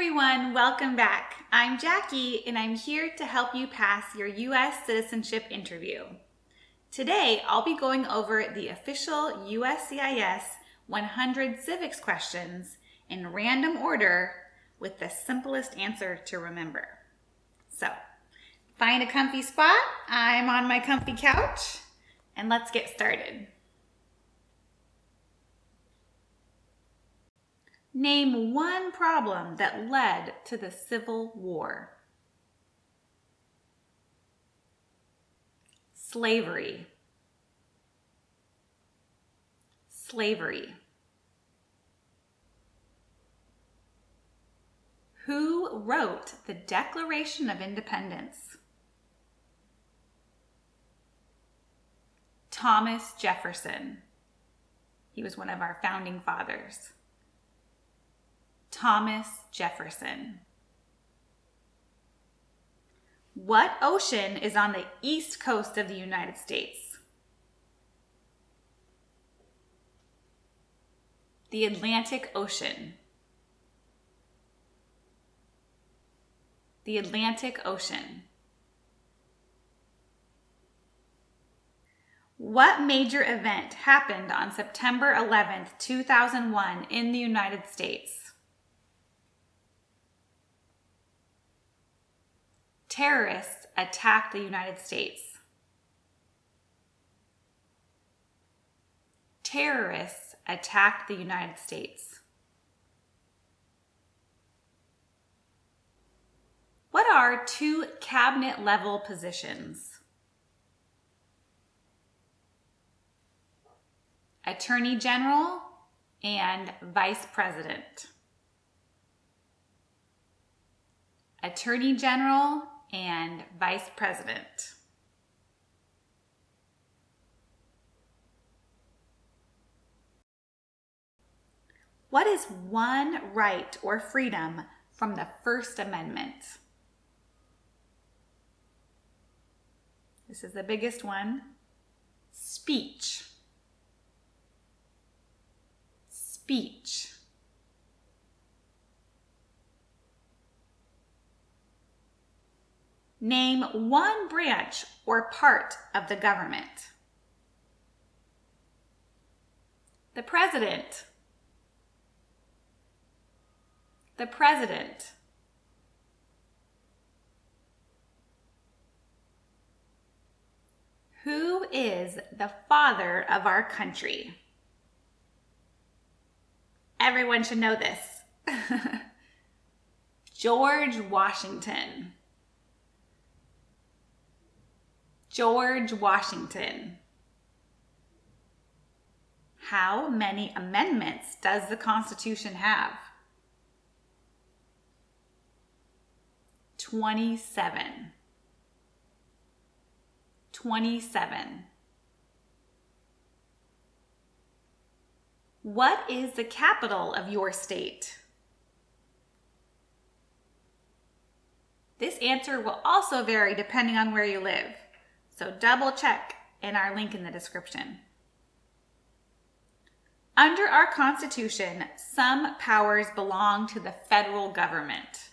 everyone, welcome back. I'm Jackie and I'm here to help you pass your U.S. citizenship interview. Today, I'll be going over the official USCIS 100 civics questions in random order with the simplest answer to remember. So, find a comfy spot. I'm on my comfy couch and let's get started. Name one problem that led to the Civil War. Slavery. Slavery. Who wrote the Declaration of Independence? Thomas Jefferson. He was one of our founding fathers. Thomas Jefferson. What ocean is on the east coast of the United States? The Atlantic Ocean. The Atlantic Ocean. What major event happened on September 11th, 2001 in the United States? Terrorists attacked the United States. Terrorists attacked the United States. What are two cabinet-level positions? Attorney General and Vice President. Attorney General and Vice President. What is one right or freedom from the First Amendment? This is the biggest one. Speech. Speech. Name one branch or part of the government. The President. The President. Who is the father of our country? Everyone should know this. George Washington. George Washington. How many amendments does the Constitution have? 27. 27. What is the capital of your state? This answer will also vary depending on where you live. So double check in our link in the description. Under our Constitution, some powers belong to the federal government.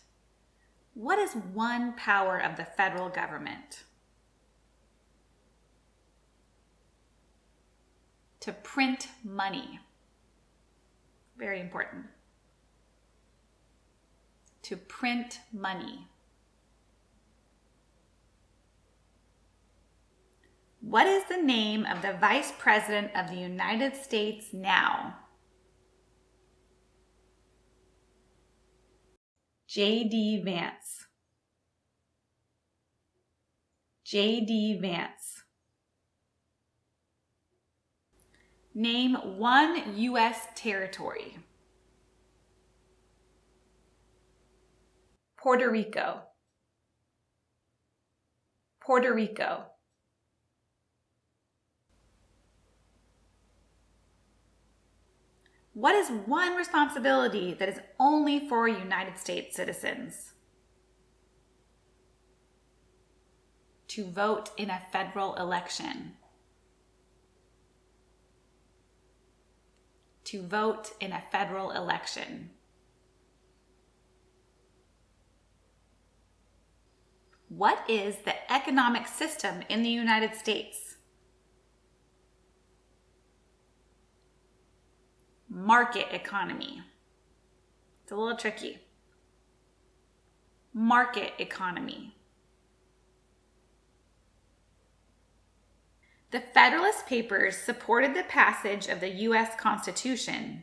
What is one power of the federal government? To print money. Very important. To print money. What is the name of the Vice President of the United States now? J.D. Vance. J.D. Vance. Name one U.S. territory. Puerto Rico. Puerto Rico. What is one responsibility that is only for United States citizens? To vote in a federal election. To vote in a federal election. What is the economic system in the United States? Market economy. It's a little tricky. Market economy. The Federalist Papers supported the passage of the U.S. Constitution.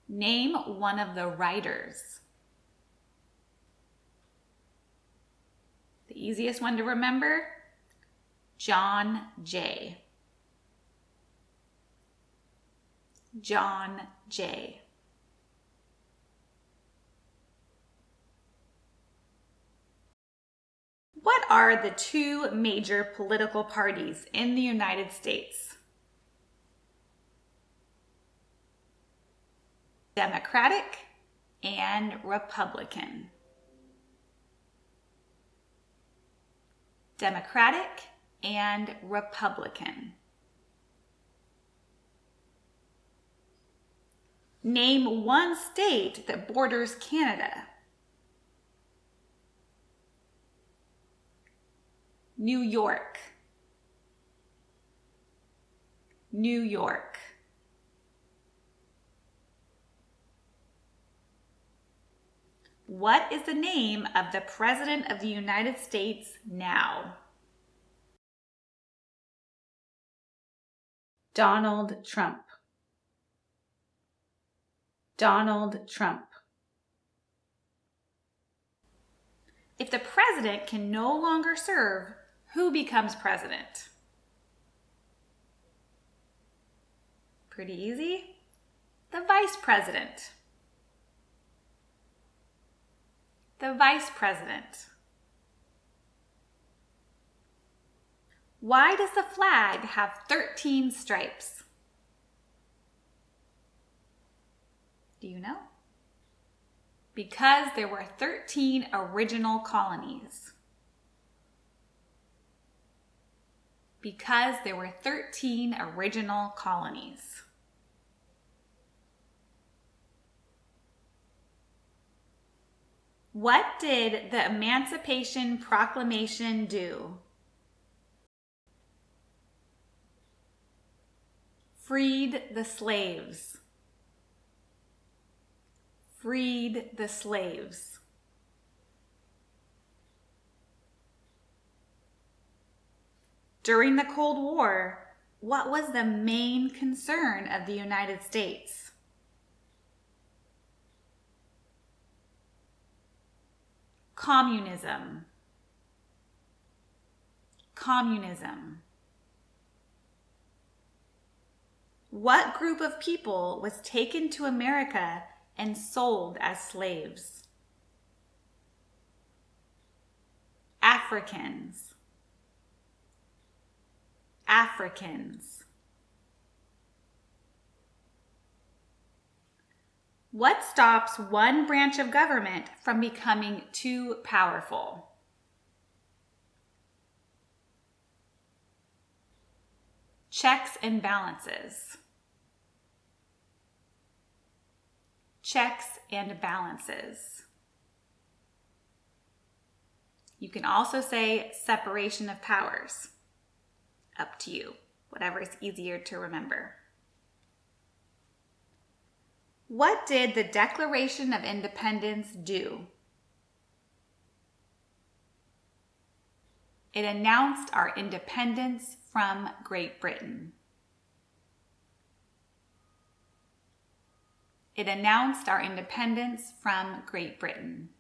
Name one of the writers. The easiest one to remember, John Jay. John Jay. What are the two major political parties in the United States? Democratic and Republican. Democratic and Republican. Name one state that borders Canada. New York. New York. What is the name of the President of the United States now? Donald Trump. Donald Trump. If the president can no longer serve, who becomes president? Pretty easy. The vice president. The vice president. Why does the flag have 13 stripes? Do you know? Because there were 13 original colonies. Because there were 13 original colonies. What did the Emancipation Proclamation do? Freed the slaves. Freed the slaves. During the Cold War, what was the main concern of the United States? Communism. Communism. What group of people was taken to America and sold as slaves? Africans. Africans. What stops one branch of government from becoming too powerful? Checks and balances. Checks and balances. You can also say separation of powers. Up to you, whatever is easier to remember. What did the Declaration of Independence do? It announced our independence from Great Britain. It announced our independence from Great Britain.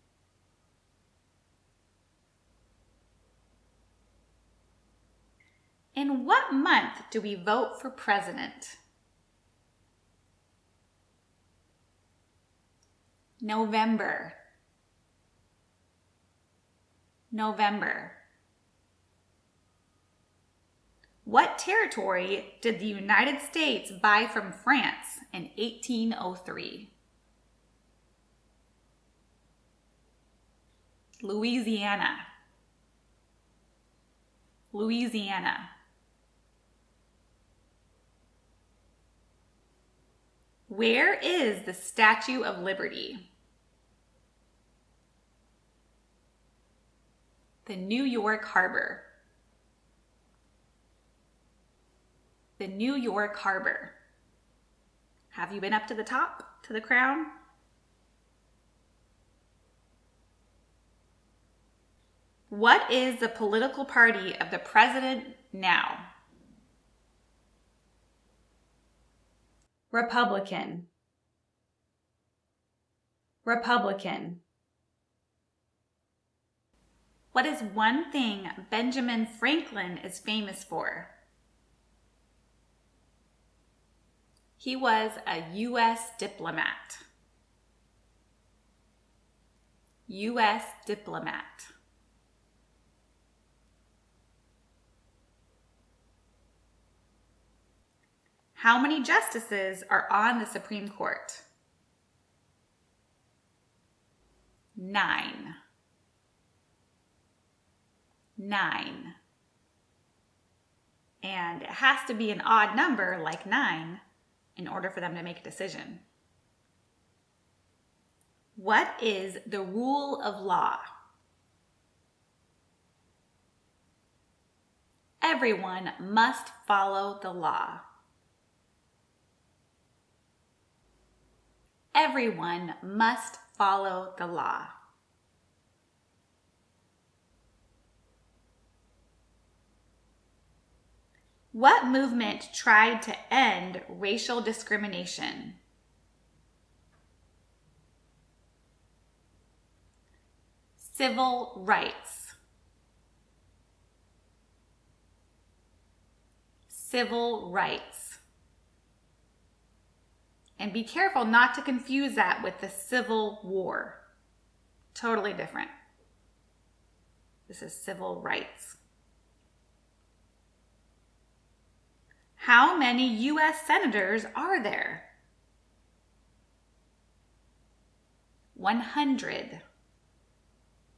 In what month do we vote for president? November. November. What territory did the United States buy from France in 1803? Louisiana. Louisiana. Where is the Statue of Liberty? The New York Harbor. The New York Harbor. Have you been up to the top, to the crown? What is the political party of the president now? Republican. Republican. What is one thing Benjamin Franklin is famous for? He was a U.S. diplomat. U.S. diplomat. How many justices are on the Supreme Court? 9. 9. And it has to be an odd number like 9 in order for them to make a decision. What is the rule of law? Everyone must follow the law. Everyone must follow the law. What movement tried to end racial discrimination? Civil rights. Civil rights. And be careful not to confuse that with the Civil War. Totally different. This is civil rights. How many U.S. senators are there? 100.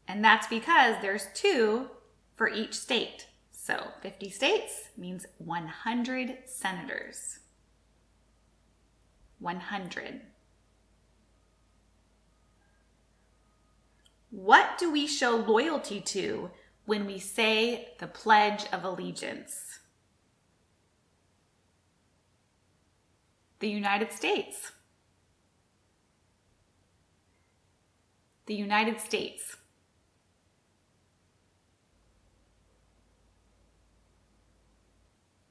And that's because there's 2 for each state. So 50 states means 100 senators. 100. What do we show loyalty to when we say the Pledge of Allegiance? The United States. The United States.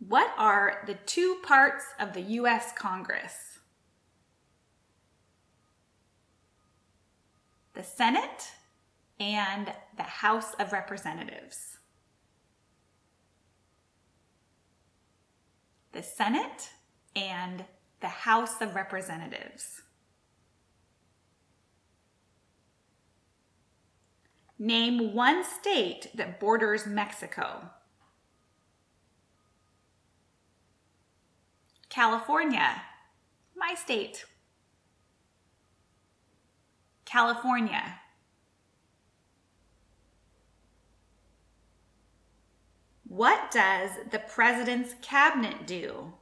What are the 2 parts of the U.S. Congress? The Senate and the House of Representatives. The Senate and the House of Representatives. Name one state that borders Mexico. California, my state. California. What does the president's cabinet do?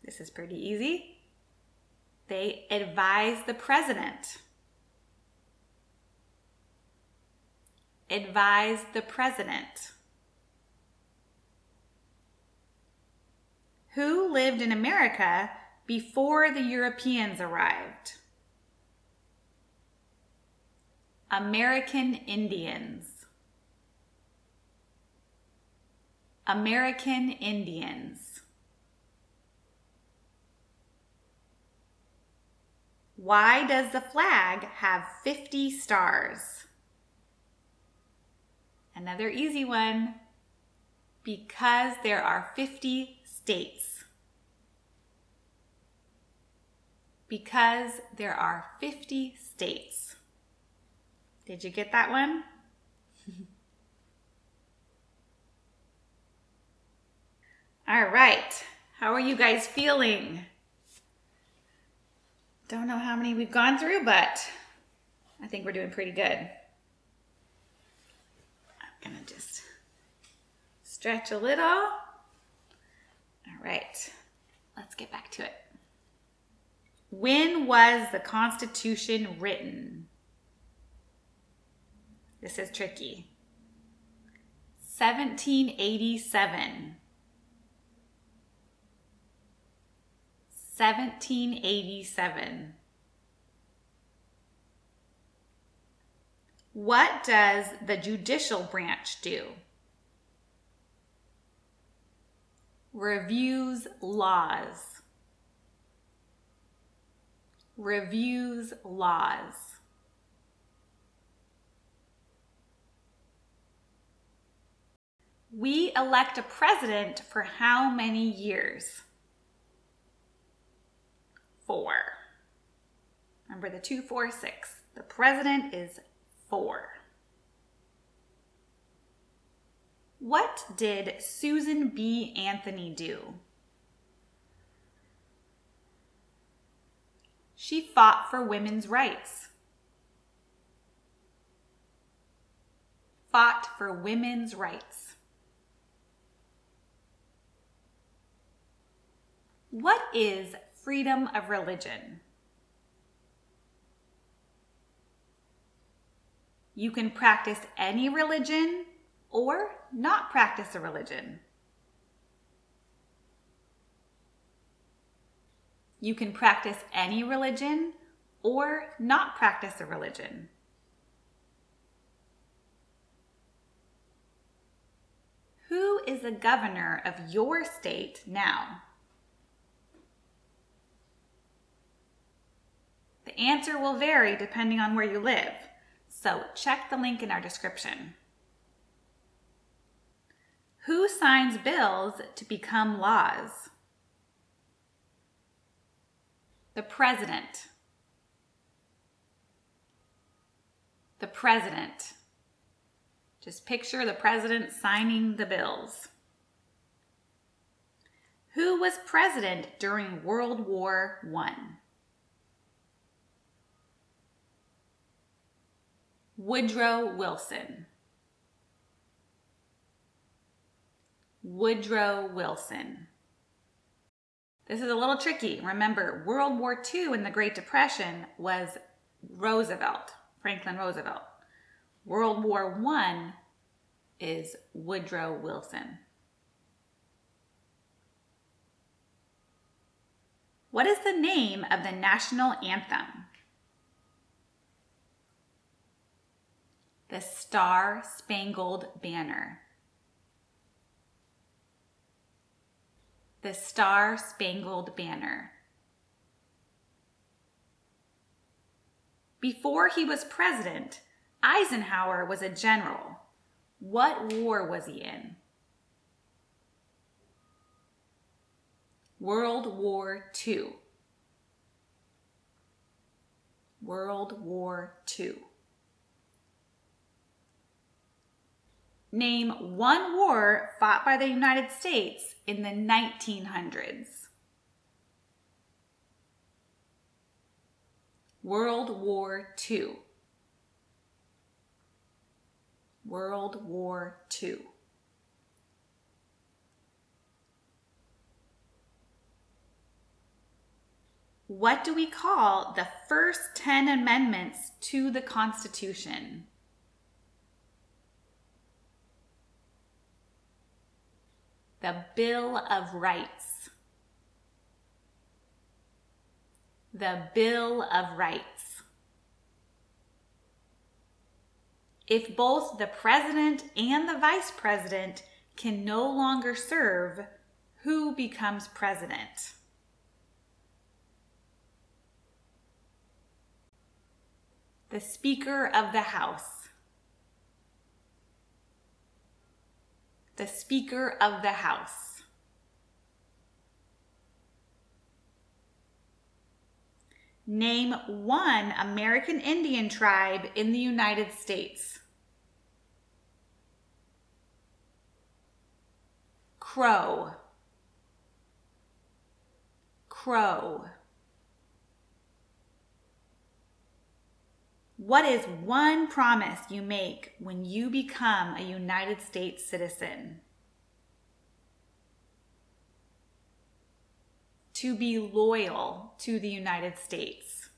This is pretty easy. They advise the president. Advise the president. Who lived in America before the Europeans arrived? American Indians. American Indians. Why does the flag have 50 stars? Another easy one. Because there are 50 states. Because there are 50 states. Did you get that one? All right. How are you guys feeling? Don't know how many we've gone through, but I think we're doing pretty good. I'm gonna just stretch a little. All right, let's get back to it. When was the Constitution written? This is tricky. 1787. 1787. What does the judicial branch do? Reviews laws. Reviews laws. We elect a president for how many years? 4. Remember the 2, 4, 6. The president is 4. What did Susan B. Anthony do? She fought for women's rights. Fought for women's rights. What is freedom of religion? You can practice any religion or not practice a religion. You can practice any religion or not practice a religion. Who is the governor of your state now? The answer will vary depending on where you live, so check the link in our description. Who signs bills to become laws? The president. The president. Just picture the president signing the bills. Who was president during World War I? Woodrow Wilson. Woodrow Wilson. This is a little tricky. Remember, World War II and the Great Depression was Roosevelt, Franklin Roosevelt. World War I is Woodrow Wilson. What is the name of the national anthem? The Star-Spangled Banner. The Star-Spangled Banner. Before he was president, Eisenhower was a general. What war was he in? World War II. World War II. Name one war fought by the United States in the 1900s. World War II. World War II. What do we call the first 10 amendments to the Constitution? The Bill of Rights. The Bill of Rights. If both the president and the vice president can no longer serve, who becomes president? The Speaker of the House. The Speaker of the House. Name one American Indian tribe in the United States. Crow. Crow. What is one promise you make when you become a United States citizen? To be loyal to the United States.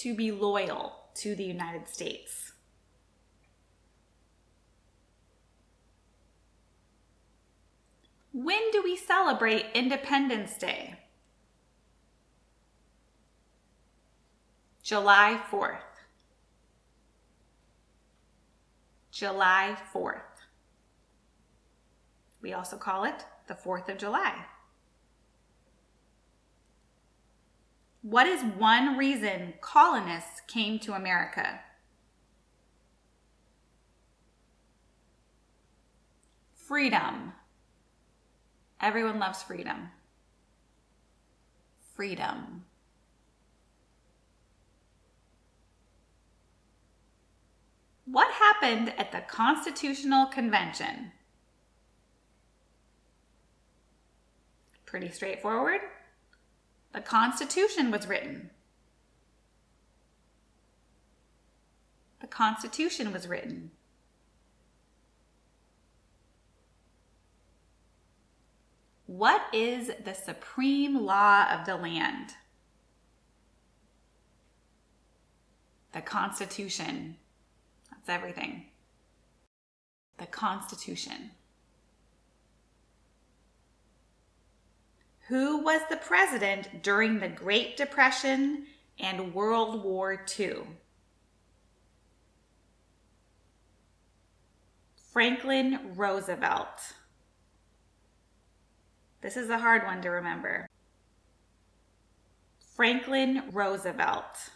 to be loyal to the United States? When do we celebrate Independence Day? July 4th. July 4th. We also call it the 4th of July. What is one reason colonists came to America? Freedom. Everyone loves freedom. Freedom. What happened at the Constitutional Convention? Pretty straightforward. The Constitution was written. The Constitution was written. What is the supreme law of the land? The Constitution. That's everything. The Constitution. Who was the president during the Great Depression and World War II? Franklin Roosevelt. This is a hard one to remember. Franklin Roosevelt.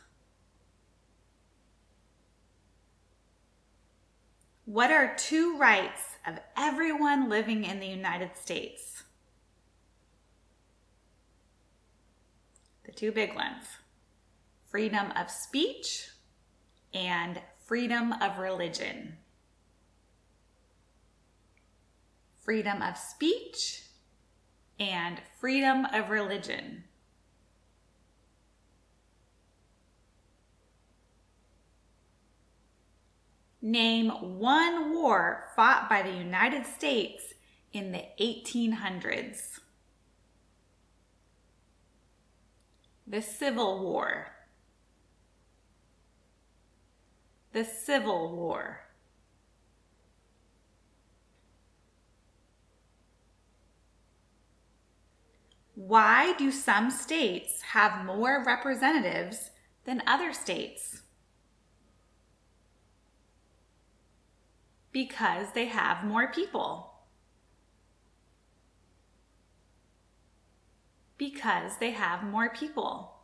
What are two rights of everyone living in the United States? The two big ones. Freedom of speech and freedom of religion. Freedom of speech and freedom of religion. Name one war fought by the United States in the 1800s. The Civil War. The Civil War. Why do some states have more representatives than other states? Because they have more people. Because they have more people.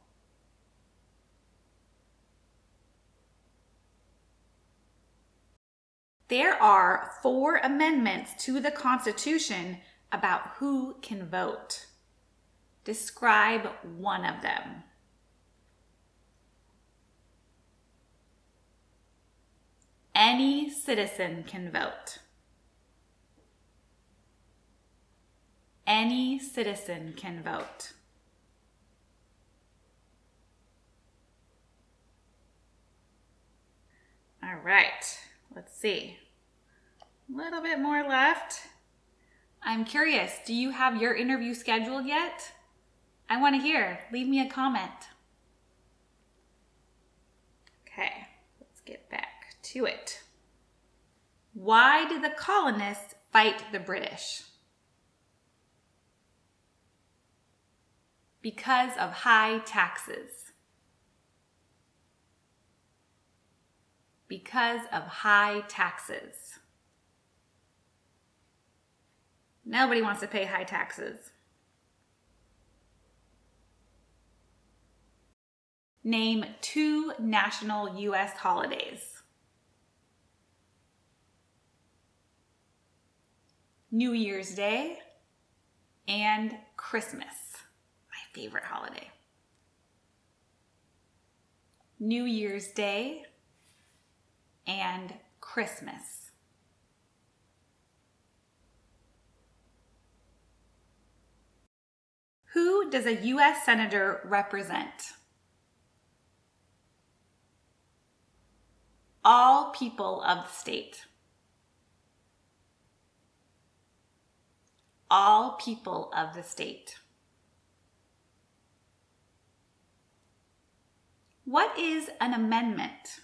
There are 4 amendments to the Constitution about who can vote. Describe one of them. Any citizen can vote. Any citizen can vote. All right, let's see. A little bit more left. I'm curious, do you have your interview scheduled yet? I want to hear. Leave me a comment. Okay, let's get back to it. Why did the colonists fight the British? Because of high taxes. Because of high taxes. Nobody wants to pay high taxes. Name 2 national U.S. holidays. New Year's Day and Christmas, my favorite holiday. New Year's Day and Christmas. Who does a U.S. Senator represent? All people of the state. All people of the state. What is an amendment?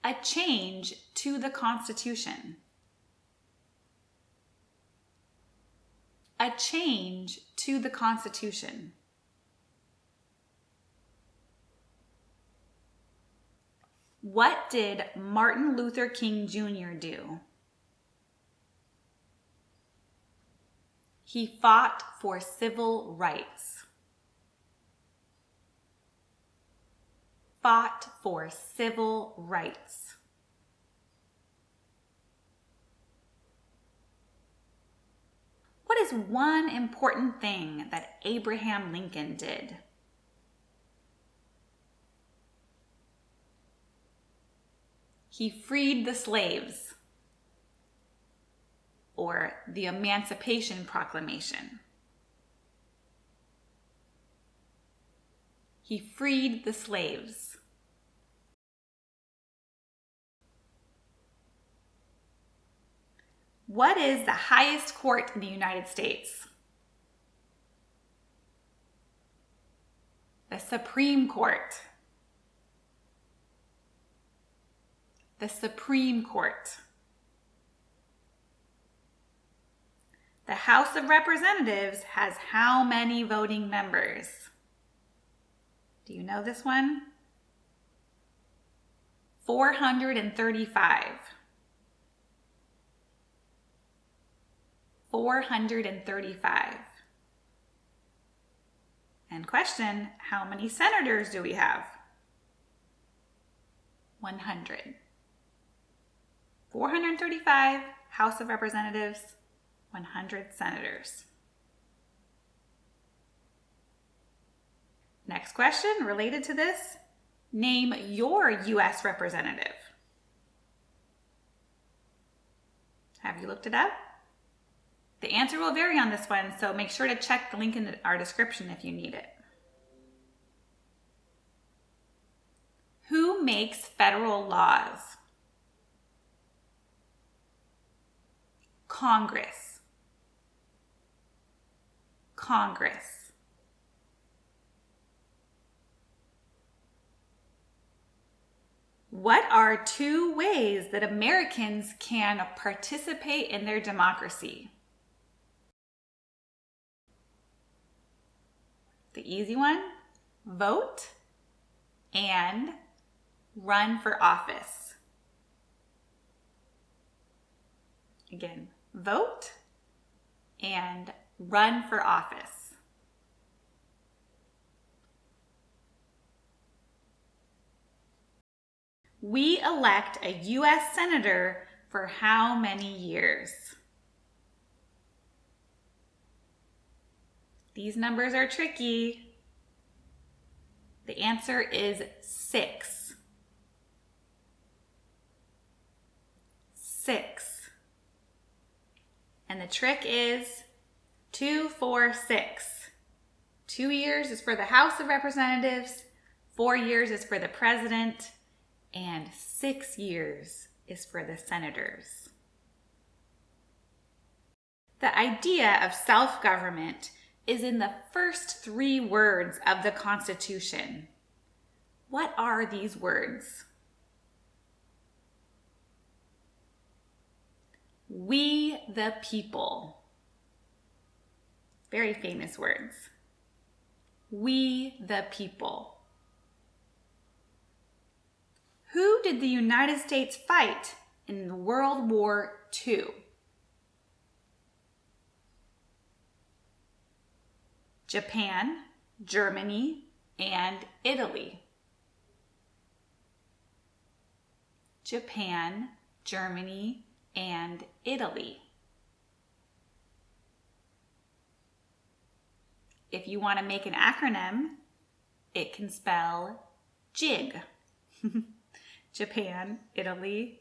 A change to the Constitution. A change to the Constitution. What did Martin Luther King Jr. do? He fought for civil rights. Fought for civil rights. What is one important thing that Abraham Lincoln did? He freed the slaves, or the Emancipation Proclamation. He freed the slaves. What is the highest court in the United States? The Supreme Court. The Supreme Court. The House of Representatives has how many voting members? Do you know this one? 435. 435. And question, how many senators do we have? 100. 435 House of Representatives, 100 senators. Next question related to this. Name your U.S. representative. Have you looked it up? The answer will vary on this one, so make sure to check the link in our description if you need it. Who makes federal laws? Congress. Congress. What are two ways that Americans can participate in their democracy? The easy one, vote and run for office. Again, vote and run for office. We elect a U.S. Senator for how many years? These numbers are tricky. The answer is 6. 6. And the trick is 2, 4, 6. 2 years is for the House of Representatives, 4 years is for the President, and 6 years is for the Senators. The idea of self-government is in the first 3 words of the Constitution. What are these words? We the people. Very famous words. We the people. Who did the United States fight in World War II? Japan, Germany, and Italy. Japan, Germany, and Italy. If you want to make an acronym, it can spell JIG. Japan, Italy,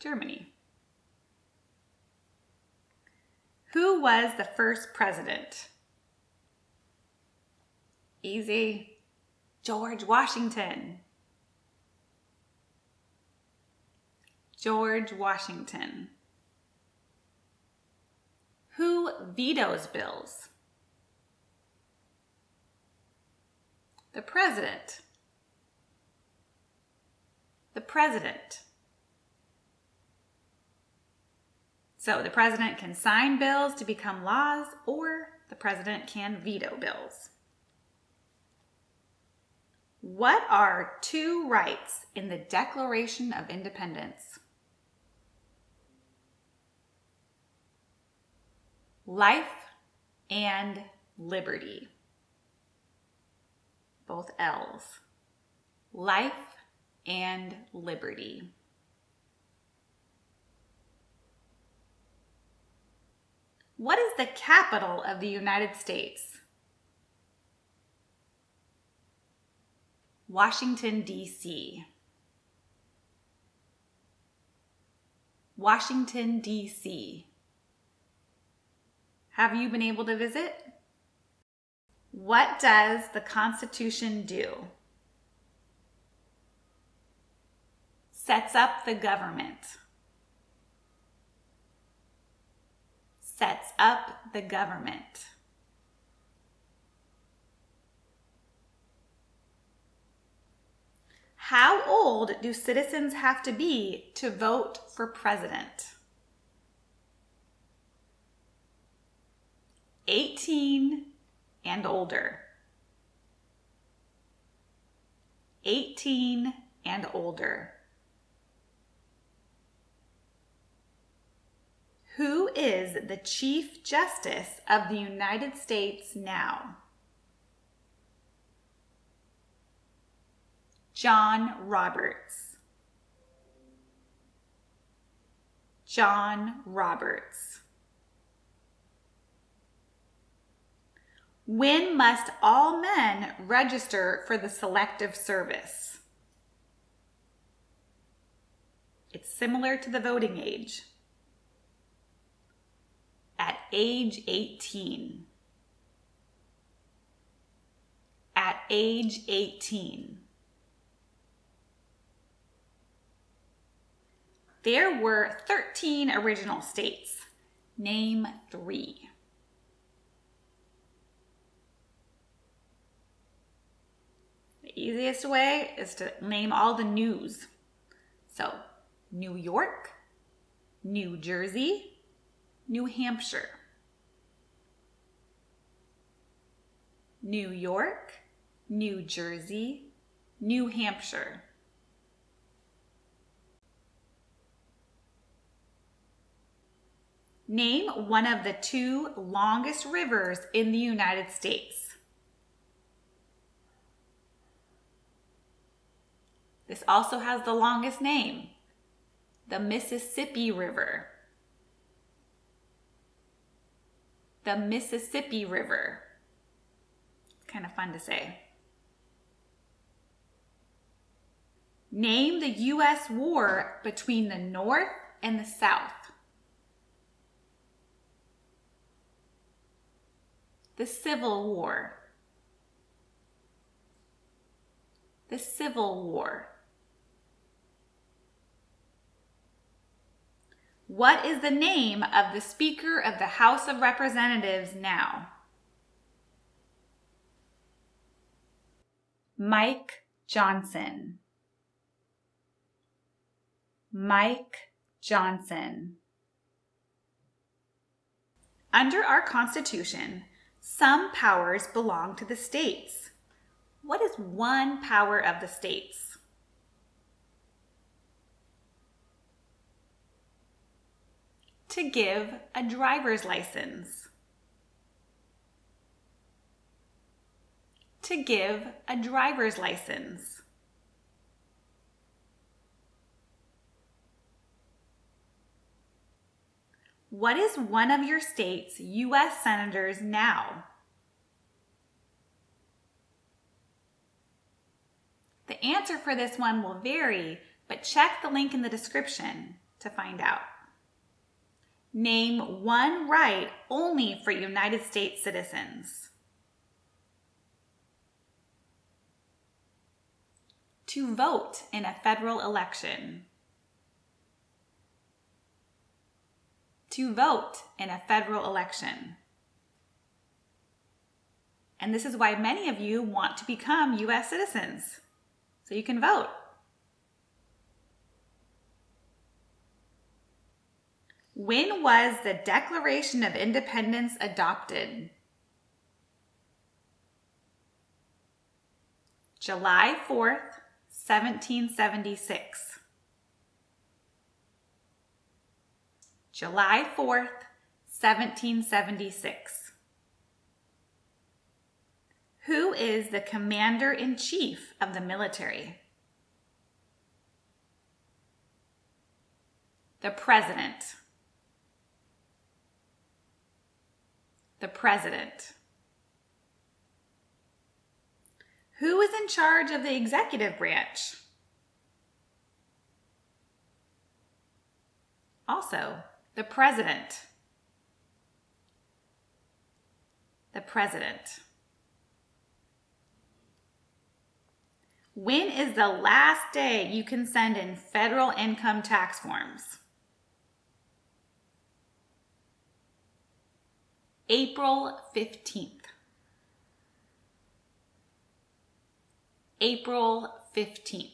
Germany. Who was the first president? Easy. George Washington. George Washington. Who vetoes bills? The president. The president. So the president can sign bills to become laws, or the president can veto bills. What are two rights in the Declaration of Independence? Life and liberty. Both L's. Life and liberty. What is the capital of the United States? Washington, D.C. Washington, D.C. Have you been able to visit? What does the Constitution do? Sets up the government. Sets up the government. How old do citizens have to be to vote for president? 18 and older. 18 and older. Who is the Chief Justice of the United States now? John Roberts. John Roberts. When must all men register for the Selective Service? It's similar to the voting age. At age 18. At age 18. There were 13 original states. Name 3. The easiest way is to name all the news. So, New York, New Jersey, New Hampshire. New York, New Jersey, New Hampshire. Name one of the 2 longest rivers in the United States. This also has the longest name, the Mississippi River. The Mississippi River. It's kind of fun to say. Name the U.S. war between the North and the South. The Civil War. The Civil War. What is the name of the Speaker of the House of Representatives now? Mike Johnson. Mike Johnson. Under our Constitution, some powers belong to the states. What is one power of the states? To give a driver's license. To give a driver's license. What is one of your state's U.S. senators now? The answer for this one will vary, but check the link in the description to find out. Name one right only for United States citizens. To vote in a federal election. To vote in a federal election. And this is why many of you want to become U.S. citizens, so you can vote. When was the Declaration of Independence adopted? July 4th, 1776. July 4th, 1776. Who is the Commander-in-Chief of the military? The President. The President. Who is in charge of the executive branch? Also, the President. The President. When is the last day you can send in federal income tax forms? April 15th. April 15th.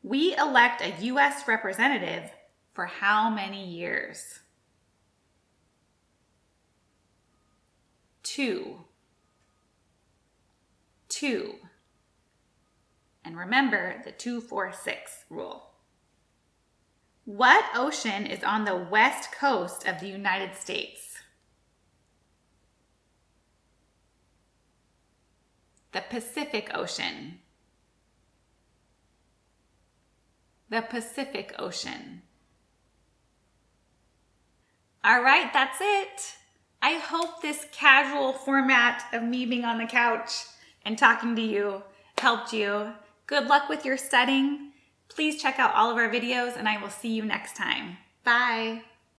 We elect a U.S. representative for how many years? 2. 2. And remember the 2-4-6 rule. What ocean is on the west coast of the United States? The Pacific Ocean. The Pacific Ocean. All right, that's it. I hope this casual format of me being on the couch and talking to you helped you. Good luck with your studying. Please check out all of our videos and I will see you next time. Bye.